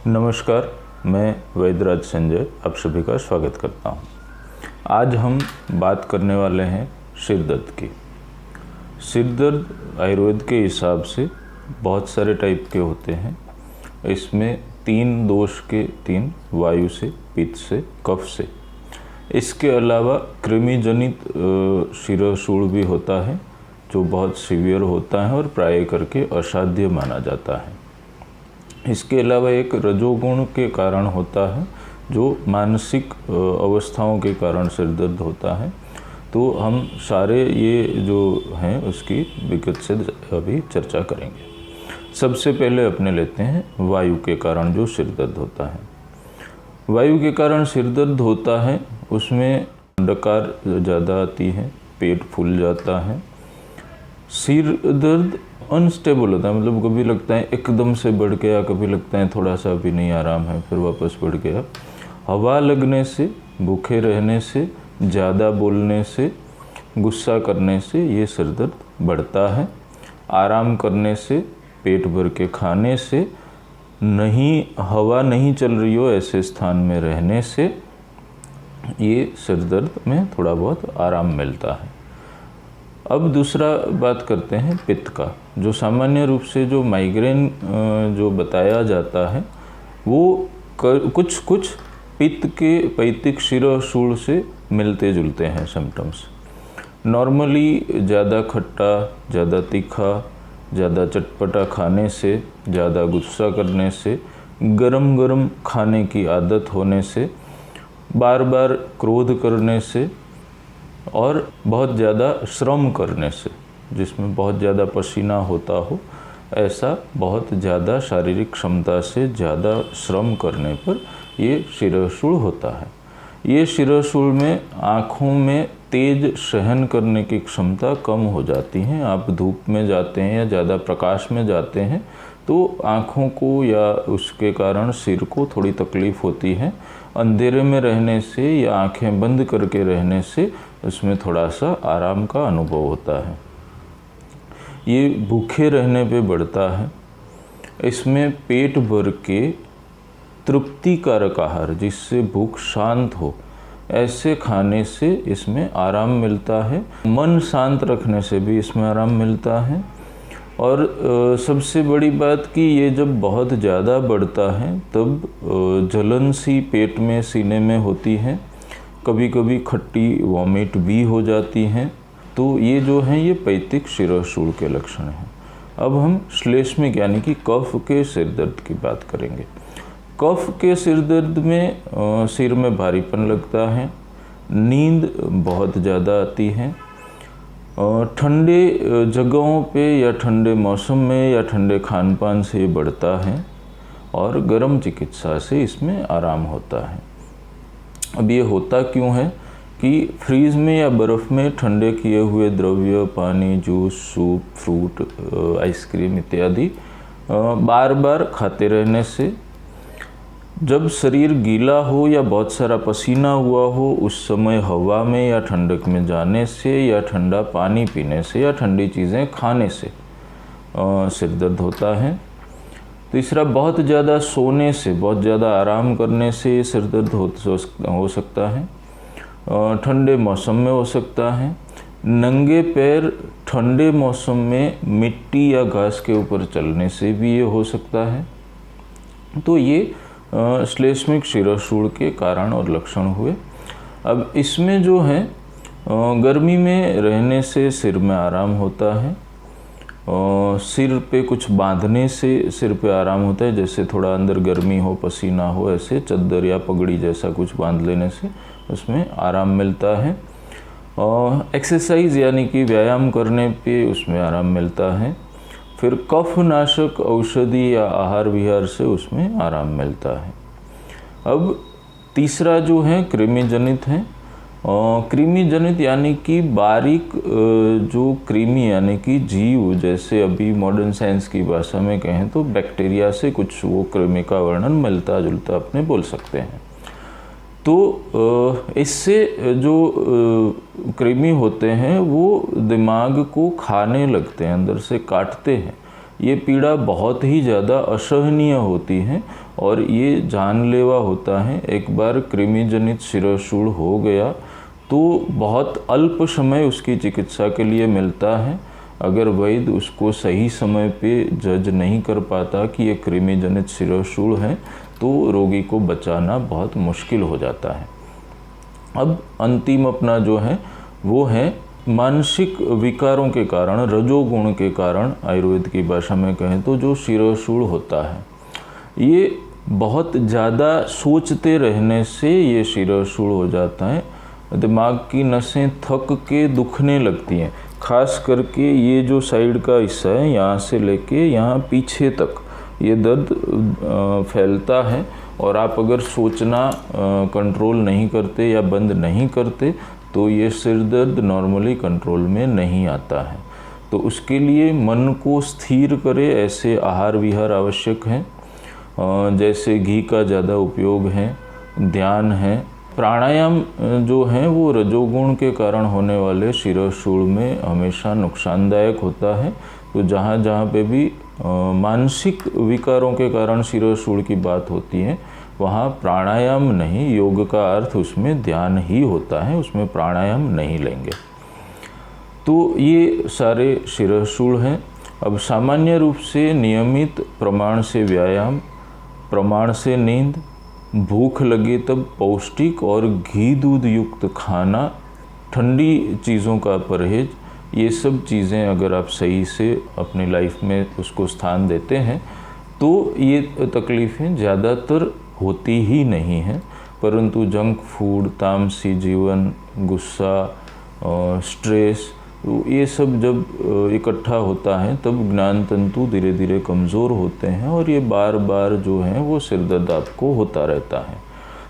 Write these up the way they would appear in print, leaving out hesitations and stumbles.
नमस्कार, मैं वैद्यराज संजय आप सभी का स्वागत करता हूं। आज हम बात करने वाले हैं सिर दर्द की। सिर दर्द आयुर्वेद के हिसाब से बहुत सारे टाइप के होते हैं। इसमें 3 दोष के 3 वायु से, पित्त से, कफ से। इसके अलावा कृमि जनित शिरोशूल भी होता है जो बहुत सीवियर होता है और प्राय करके असाध्य माना जाता है। इसके अलावा एक रजोगुण के कारण होता है जो मानसिक अवस्थाओं के कारण सिर दर्द होता है। तो हम सारे ये जो हैं उसकी विगत से अभी चर्चा करेंगे। सबसे पहले अपने लेते हैं वायु के कारण जो सिर दर्द होता है। वायु के कारण सिर दर्द होता है उसमें डकार ज़्यादा आती है, पेट फूल जाता है, सिर दर्द अनस्टेबल होता है, मतलब कभी लगता है एकदम से बढ़ गया, कभी लगता है थोड़ा सा भी नहीं आराम है फिर वापस बढ़ गया। हवा लगने से, भूखे रहने से, ज़्यादा बोलने से, गुस्सा करने से ये सिर दर्द बढ़ता है। आराम करने से, पेट भर के खाने से, नहीं हवा नहीं चल रही हो ऐसे स्थान में रहने से ये सिर दर्द में थोड़ा बहुत आराम मिलता है। अब दूसरा बात करते हैं पित्त का। जो सामान्य रूप से जो माइग्रेन जो बताया जाता है वो कुछ पित्त के पैतिक शिरोशूल से मिलते जुलते हैं सिम्टम्स। नॉर्मली ज़्यादा खट्टा, ज़्यादा तीखा, ज़्यादा चटपटा खाने से, ज़्यादा गुस्सा करने से, गरम गरम खाने की आदत होने से, बार बार क्रोध करने से और बहुत ज़्यादा श्रम करने से, जिसमें बहुत ज़्यादा पसीना होता हो, ऐसा बहुत ज़्यादा शारीरिक क्षमता से ज़्यादा श्रम करने पर ये शिरोशूल होता है। ये शिरोशूल में आँखों में तेज सहन करने की क्षमता कम हो जाती है। आप धूप में जाते हैं या ज़्यादा प्रकाश में जाते हैं तो आँखों को या उसके कारण सिर को थोड़ी तकलीफ़ होती है। अंधेरे में रहने से या आँखें बंद करके रहने से उसमें थोड़ा सा आराम का अनुभव होता है। ये भूखे रहने पे बढ़ता है। इसमें पेट भर के तृप्तिकारक आहार जिससे भूख शांत हो ऐसे खाने से इसमें आराम मिलता है। मन शांत रखने से भी इसमें आराम मिलता है। और सबसे बड़ी बात कि ये जब बहुत ज़्यादा बढ़ता है तब जलन सी पेट में, सीने में होती है। कभी कभी खट्टी वॉमिट भी हो जाती हैं। तो ये जो हैं ये पैतिक शिरोशूल के लक्षण हैं। अब हम श्लेष्मिक यानी कि कफ के सिर दर्द की बात करेंगे। कफ के सिर दर्द में सिर में भारीपन लगता है, नींद बहुत ज़्यादा आती है, ठंडे जगहों पे या ठंडे मौसम में या ठंडे खान पान से बढ़ता है और गर्म चिकित्सा से इसमें आराम होता है। अब ये होता क्यों है कि फ्रीज में या बर्फ़ में ठंडे किए हुए द्रव्य, पानी, जूस, सूप, फ्रूट, आइसक्रीम इत्यादि बार बार खाते रहने से, जब शरीर गीला हो या बहुत सारा पसीना हुआ हो उस समय हवा में या ठंडक में जाने से या ठंडा पानी पीने से या ठंडी चीज़ें खाने से सिर दर्द होता है। तीसरा, बहुत ज़्यादा सोने से, बहुत ज़्यादा आराम करने से सिर दर्द हो सकता है। ठंडे मौसम में हो सकता है। नंगे पैर ठंडे मौसम में मिट्टी या घास के ऊपर चलने से भी ये हो सकता है। तो ये श्लेष्मिक शिरोशूल के कारण और लक्षण हुए। अब इसमें जो है गर्मी में रहने से सिर में आराम होता है। सिर पे कुछ बांधने से सिर पे आराम होता है, जैसे थोड़ा अंदर गर्मी हो, पसीना हो, ऐसे चद्दर या पगड़ी जैसा कुछ बांध लेने से उसमें आराम मिलता है। एक्सरसाइज यानी कि व्यायाम करने पे उसमें आराम मिलता है। फिर कफ नाशक औषधि या आहार विहार से उसमें आराम मिलता है। अब तीसरा जो है कृमि जनित है। कृमि जनित यानी कि बारीक जो कृमि यानी कि जीव, जैसे अभी मॉडर्न साइंस की भाषा में कहें तो बैक्टीरिया से कुछ वो कृमि का वर्णन मिलता जुलता अपने बोल सकते हैं। तो इससे जो कृमि होते हैं वो दिमाग को खाने लगते हैं, अंदर से काटते हैं। ये पीड़ा बहुत ही ज़्यादा असहनीय होती है और ये जानलेवा होता है। एक बार कृमि जनित शिरोशूल हो गया तो बहुत अल्प समय उसकी चिकित्सा के लिए मिलता है। अगर वैद्य उसको सही समय पे जज नहीं कर पाता कि ये कृमि जनित शिरोशूल है तो रोगी को बचाना बहुत मुश्किल हो जाता है। अब अंतिम अपना जो है वो है मानसिक विकारों के कारण, रजोगुण के कारण, आयुर्वेद की भाषा में कहें तो जो शिरोशूल होता है, ये बहुत ज़्यादा सोचते रहने से ये शिरोशूल हो जाता है। दिमाग की नसें थक के दुखने लगती हैं, खास करके ये जो साइड का हिस्सा है यहाँ से लेके यहाँ पीछे तक ये दर्द फैलता है। और आप अगर सोचना कंट्रोल नहीं करते या बंद नहीं करते तो ये सिर दर्द नॉर्मली कंट्रोल में नहीं आता है। तो उसके लिए मन को स्थिर करे ऐसे आहार विहार आवश्यक हैं, जैसे घी का ज़्यादा उपयोग है, ध्यान है, प्राणायाम जो है वो रजोगुण के कारण होने वाले शिरोशूल में हमेशा नुकसानदायक होता है। तो जहाँ जहाँ पे भी मानसिक विकारों के कारण शिरोशूल की बात होती है वहाँ प्राणायाम नहीं, योग का अर्थ उसमें ध्यान ही होता है, उसमें प्राणायाम नहीं लेंगे। तो ये सारे शिरोशूल हैं। अब सामान्य रूप से नियमित प्रमाण से व्यायाम, प्रमाण से नींद, भूख लगे तब पौष्टिक और घी दूध युक्त खाना, ठंडी चीज़ों का परहेज, ये सब चीज़ें अगर आप सही से अपनी लाइफ में उसको स्थान देते हैं तो ये तकलीफ़ें ज़्यादातर होती ही नहीं हैं। परंतु जंक फूड, तामसी जीवन, गुस्सा, स्ट्रेस, तो ये सब जब इकट्ठा होता है तब ज्ञान तंतु धीरे धीरे कमज़ोर होते हैं और ये बार बार जो है वो सिर दर्द आपको होता रहता है।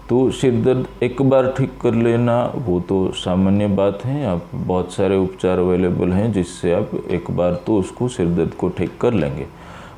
तो सिर दर्द एक बार ठीक कर लेना वो तो सामान्य बात है। आप बहुत सारे उपचार अवेलेबल हैं जिससे आप एक बार तो उसको सिर दर्द को ठीक कर लेंगे,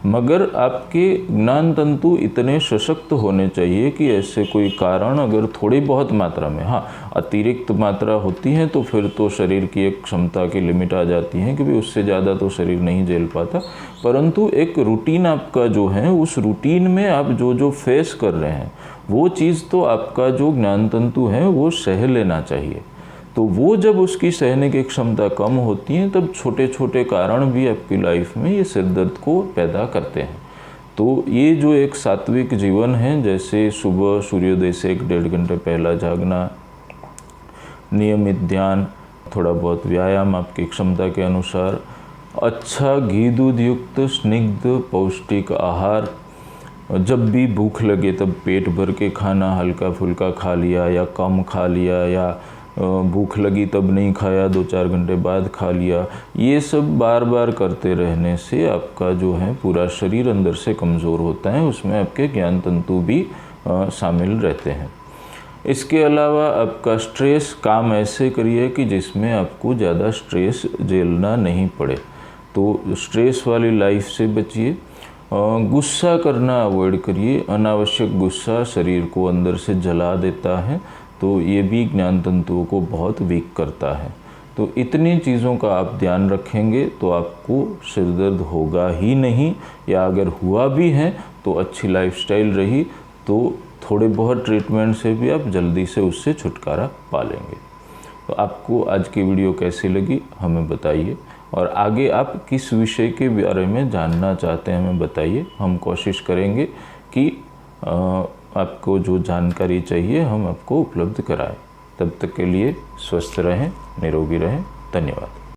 मगर आपके ज्ञान तंतु इतने सशक्त होने चाहिए कि ऐसे कोई कारण अगर थोड़ी बहुत मात्रा में, हाँ अतिरिक्त मात्रा होती है तो फिर तो शरीर की एक क्षमता की लिमिट आ जाती है कि भी उससे ज़्यादा तो शरीर नहीं झेल पाता। परंतु एक रूटीन आपका जो है उस रूटीन में आप जो जो फेस कर रहे हैं वो चीज़ तो आपका जो ज्ञान तंतु है वो सह लेना चाहिए। तो वो जब उसकी सहने की क्षमता कम होती है तब छोटे छोटे कारण भी आपकी लाइफ में ये सिर दर्द को पैदा करते हैं। तो ये जो एक सात्विक जीवन है, जैसे सुबह सूर्योदय से 1-1.5 घंटे पहला जागना, नियमित ध्यान, थोड़ा बहुत व्यायाम आपकी क्षमता के अनुसार, अच्छा घी दूध युक्त स्निग्ध पौष्टिक आहार, जब भी भूख लगे तब पेट भर के खाना, हल्का फुल्का खा लिया या कम खा लिया, या भूख लगी तब नहीं खाया, 2-4 घंटे बाद खा लिया, ये सब बार बार करते रहने से आपका जो है पूरा शरीर अंदर से कमज़ोर होता है, उसमें आपके ज्ञान तंतु भी शामिल रहते हैं। इसके अलावा आपका स्ट्रेस, काम ऐसे करिए कि जिसमें आपको ज़्यादा स्ट्रेस झेलना नहीं पड़े। तो स्ट्रेस वाली लाइफ से बचिए। गुस्सा करना अवॉइड करिए, अनावश्यक गुस्सा शरीर को अंदर से जला देता है, तो ये भी ज्ञान तंतुओं को बहुत वीक करता है। तो इतनी चीज़ों का आप ध्यान रखेंगे तो आपको सिर दर्द होगा ही नहीं, या अगर हुआ भी है तो अच्छी लाइफस्टाइल रही तो थोड़े बहुत ट्रीटमेंट से भी आप जल्दी से उससे छुटकारा पा लेंगे। तो आपको आज की वीडियो कैसी लगी हमें बताइए, और आगे आप किस विषय के बारे में जानना चाहते हैं हमें बताइए। हम कोशिश करेंगे कि आपको जो जानकारी चाहिए हम आपको उपलब्ध कराएं। तब तक के लिए स्वस्थ रहें, निरोगी रहें। धन्यवाद।